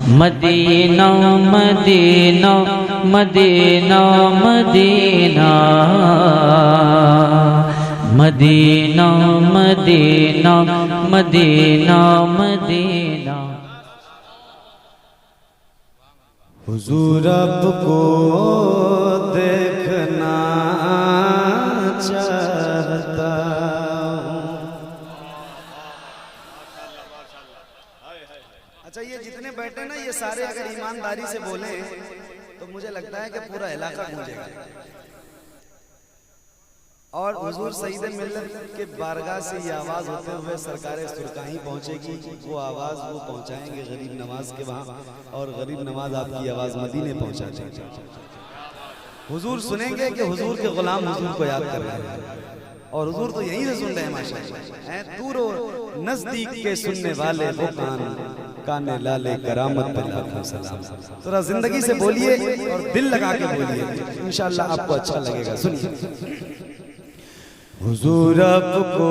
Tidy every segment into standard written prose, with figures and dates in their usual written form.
Medina Medina Medina Medina Medina Medina Medina Medina. हुजूर आपको देखना चाहता हूँ। अच्छा, ये जितने बैठे ना, ये सारे अगर ईमानदारी से बोले तो मुझे लगता है कि पूरा इलाका गूंजेगा। और हुजूर सईद मिल्लत के बारगाह से ये आवाज़ होते हुए सरकारे सुरकाही पहुँचेगी। वो आवाज़ वो पहुँचाएंगे गरीब नवाज के वहाँ, और गरीब नवाज आपकी आवाज़ मदीने पहुँचा देंगे। हुजूर सुनेंगे कि हुजूर के गुलाम हुजूर को याद कर रहे हैं, और हुजूर तो यहीं से सुन रहे हैं माशाअल्लाह। दूर और नजदीक के सुनने वाले वो काने लाले करामत पे लाखों सलाम। थोड़ा जिंदगी से बोलिए और दिल लगा के बोलिए, इंशाअल्लाह आपको अच्छा लगेगा। सुनिए। हुजूर आपको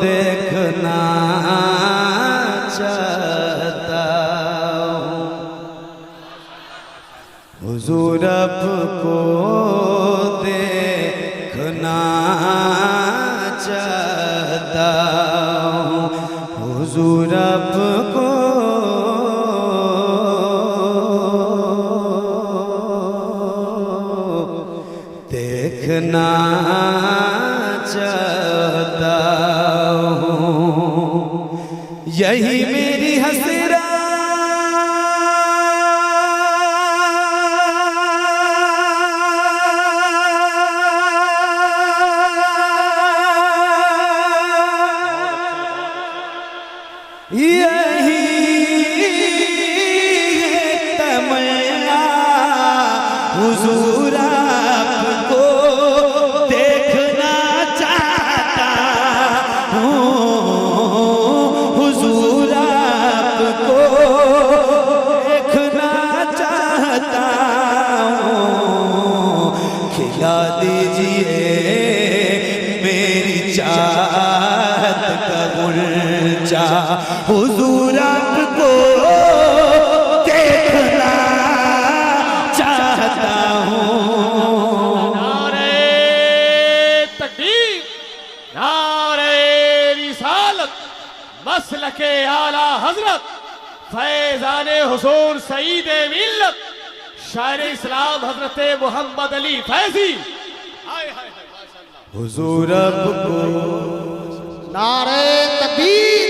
देखना चाहता हूँ। हुजूर आपको देखना चाहता हूँ। हुजूर आपको देखना चाहता हूँ। यही मेरी हसरत यही तमन्ना हुजूर आपको देखना चाहता हूँ। हुजूर आपको देखना चाहता हूँ। खिला दीजिए मेरी चाहत का गुलचा। हुजूर आपको देखना चाहता हूँ। नारे तकबीर, नारे रिसालत, मसलके आला हजरत फैजाने हुजूर सईद मिल्लत शायर इस्लाम हजरत मोहम्मद अली फैजी। हुजूर आपको नारे तकबीर,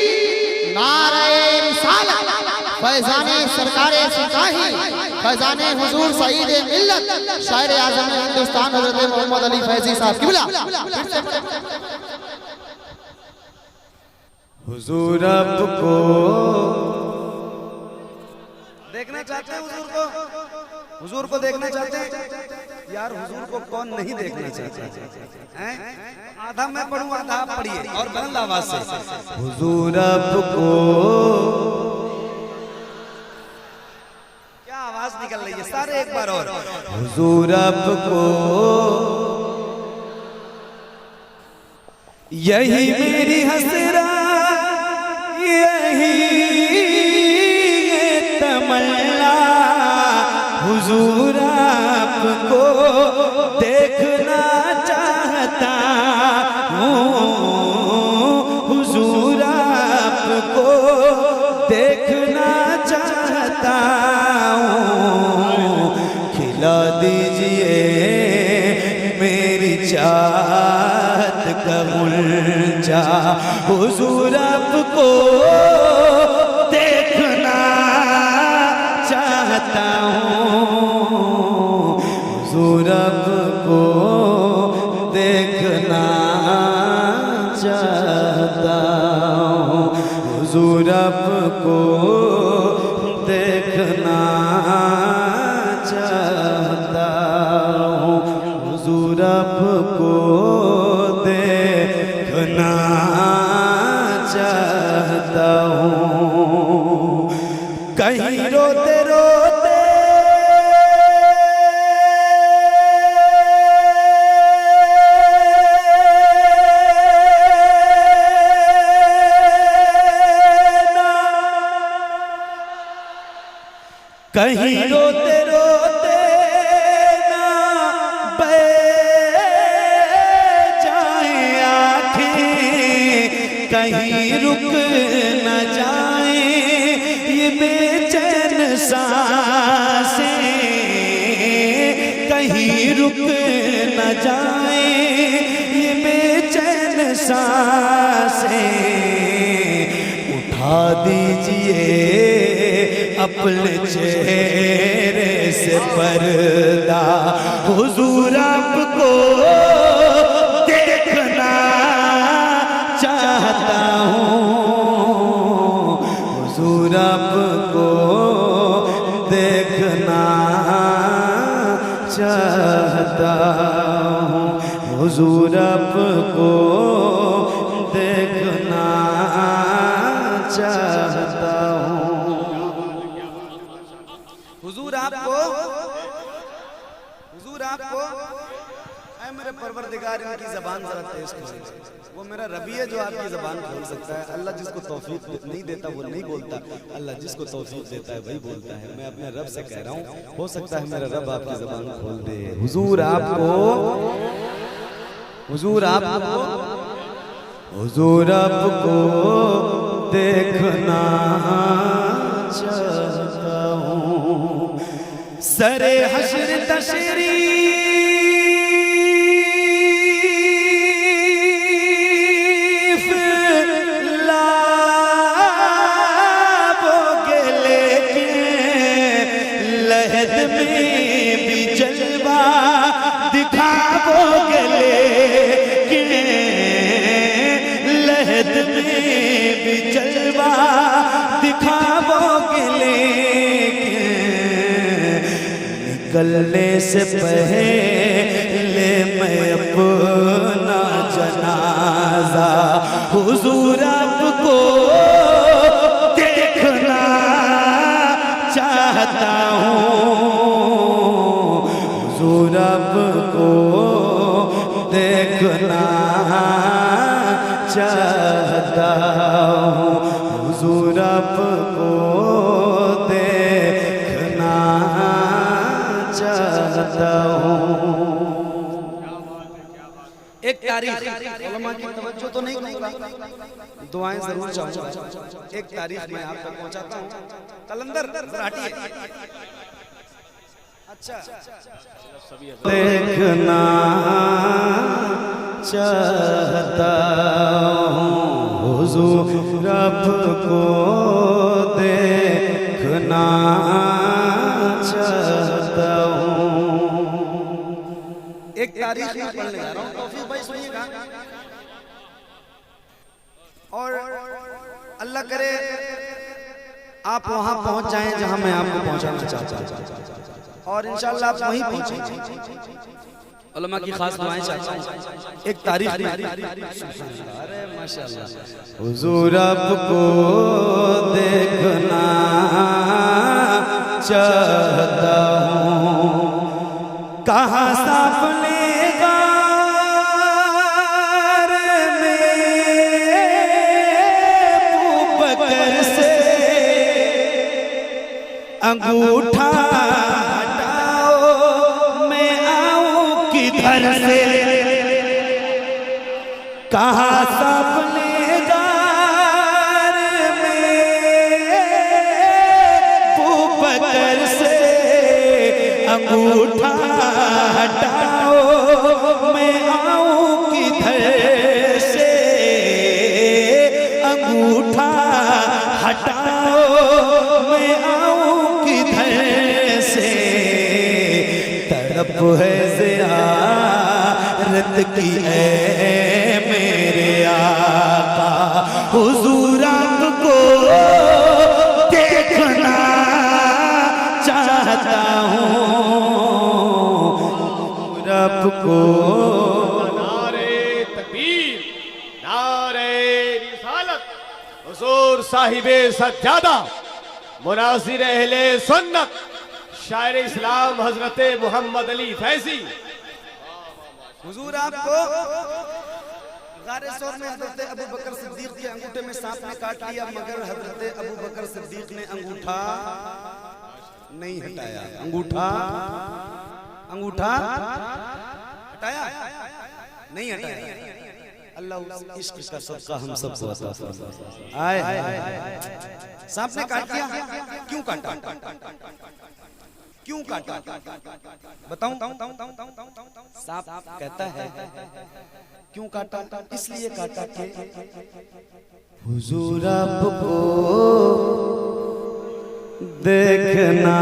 नारे रिसालत, फैजाने सरकारे सिपाही, फैजाने हुजूर सईद मिल्लत शायर आज़म हिंदुस्तान हजरत मोहम्मद अली फैजी साहब किबला। हुजूर आपको देखना चाहते हैं। हुजूर को देखना चाहते हैं यार। हुजूर को कौन नहीं देखना चाहता है? आधा मैं पढ़ूं, आधा आप पढ़िए, और बुलंद आवाज से। हुजूर आपको, क्या आवाज निकल रही है सारे, एक बार और। हुजूर आपको यही मेरी हसरत, यही तमन्ना। हुजूर आपको देखना चाहता हूँ। हुजूर आपको देखना चाहता हूँ। खिला दीजिए मेरी चाहत का गुलचा। हुजूर आपको देखना चाहता हूँ। हुजूर आपको देखना चाहता हूँ। हुजूर आपको देखना चाहता हूँ। हुजूर आपको देखना चाहता हूँ। कहीं रोते रोते कहीं रोते रोते ना बह जाए आँखें, कहीं रुक न जाए ये बेचैन सांसें, कहीं रुक न जाए ये बेचैन सांसें। उठा दीजिए अपने चेहरे से पर्दा, हुजूर आपको देखना चाहता हूँ, हुजूर आपको देखना चाहता हूँ, हुजूर आपको देखना चाहता हूँ। हुजूर आपको ऐ मेरे परवरदिगार इनकी ज़बान ज़रा तेज कर, वो मेरा रबी है जो आपकी ज़बान खोल सकता है। अल्लाह जिसको तौफीक नहीं देता वो नहीं बोलता, अल्लाह जिसको तौफीक देता है वही बोलता है। मैं अपने रब से कह रहा हूँ, हो सकता है मेरा रब आपकी ज़बान खोल दे। हुजूर आपको देखना चाहता हूँ। सरे हश्र तशरीफ लाओगे लेकिन लहद में भी जलवा दिखाओगे लेकिन लहद में भी जलवा दिखाओगे लेकिन निकलने से पहले मैं अपना जनाजा हुजूर आपको देखना चाहता हूँ, हुजूर आपको देखना चाहता हूँ, हुजूर आपको देखना चाहता हूँ। एक तारीख उलमा की तवज्जो तो नहीं करूंगा, दुआएं जरूर चाहूंगा। एक तारीख मैं आप तक पहुंचाता हूँ। कलंदर हटिए। अच्छा देखना चाहता हूँ, हुजूर आपको देखना चाहता हूँ। एक तारीख में पढ़ने जा रहा हूँ, तौफीक भाई सुनिएगा। और अल्लाह करे आप वहां पहुंच जाएं जहां मैं आपको पहुंचाना चाहता हूं, और इंशाअल्लाह आप वहीं पहुंचेंगे। उलमा की खास दुआएं चाहता हूं। एक तारीख में, अरे माशाअल्लाह, हुजूर आपको देखना चाहता हूं। कहाँ सामने गार में अबू बकर से अंगूठा हटाओ, मैं आऊं किधर से। कहाँ सामने गार में अबू बकर से अंगूठा हटाओ, मैं आऊं किधर से। अंगूठा हटाओ, मैं आऊं किधर से। तड़प है ज़ियारत की ऐ मेरे आका, हुजूर आपको देखना चाहता हूँ, आपको। नारे तकबीर, नारे रिसालत, हुजूर साहिबे सज्जादा, मुनासिर अहले सुन्नत, शायर इस्लाम हजरत मोहम्मद अली फैजी। हुजूर आपको गारे सौर में हजरत अबू बकर सिद्दीक के अंगूठे में सांप ने काट लिया, मगर हजरत अबू बकर सिद्दीक ने अंगूठा नहीं हटाया। अंगूठा अंगूठा हटाया नहीं हटाया। अल्लाह इश्क का सदका हम सबको अता फरमाए। आए सांप ने काट दिया, क्यों काटा? क्यों काटा बताऊं? सांप कहता है क्यों काटा? इसलिए काटा कि हुजूर आपको देखना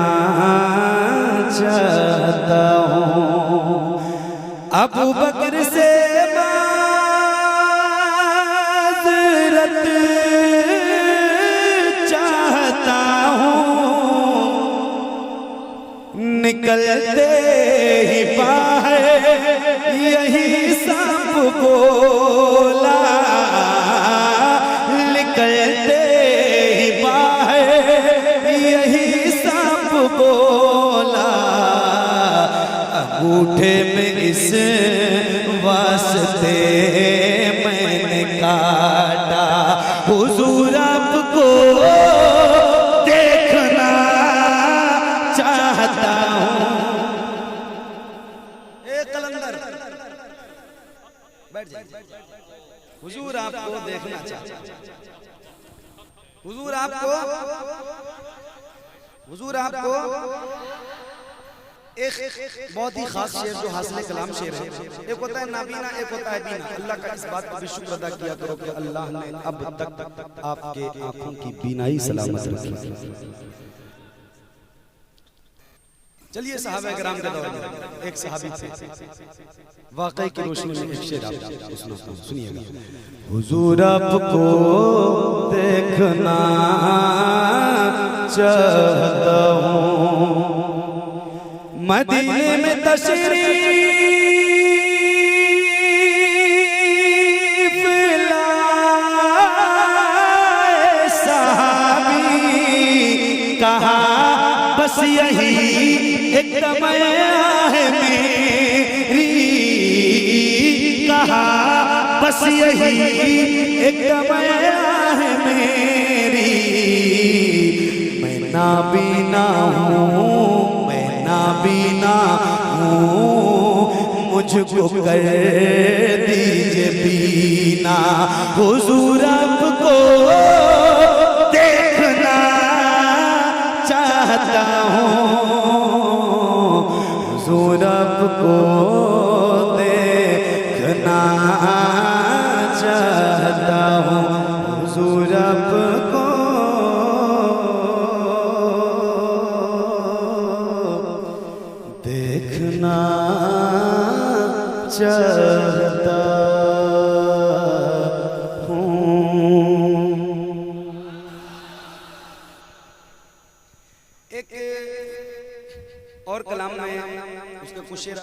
चाहता हूँ, अबू बकर से चाहता हूँ, निकलते ही बाहर यही सांप बोला, निकलते ही बाहर यही सांप बोला, अंगूठे में इस वास्ते मैंने काटा, हुजूर आपको देखना चाहता हूँ। एक कलंदर बैठ जाइए। हुजूर आपको देखना चाहता हूँ, हुजूर आपको एक बहुत ही खास शेर जो हासिल कलाम शेर है। एक होता है नाबीना, एक होता है बीना। अल्लाह का इस बात पर भी शुक्र अदा किया करो कि अल्लाह ने अब तक आपके आंखों की बीनाई सलामत रखी। चलिए सहाबा किराम के दौर में एक सहाबी थे, वाकई की रोशनी में एक शेर आपको सुनिएगा। हुजूर आपको देखना चाहता हूँ, मदीने में तशरीफ लाए सहाबी, कहा बस यही एक तमन्ना है मेरी, कहा बस यही एक तमन्ना है मेरी, मैं नाबीना हूँ, नाबीना हूँ, मुझको कर दीजिए बीना, हुजूर आपको देखना चाहता हूँ, हुजूर आपको देखना चाहता हूँ, हुजूर आपको देखना चाहता हूँ। एक और कलाम में उसके कुछ शेर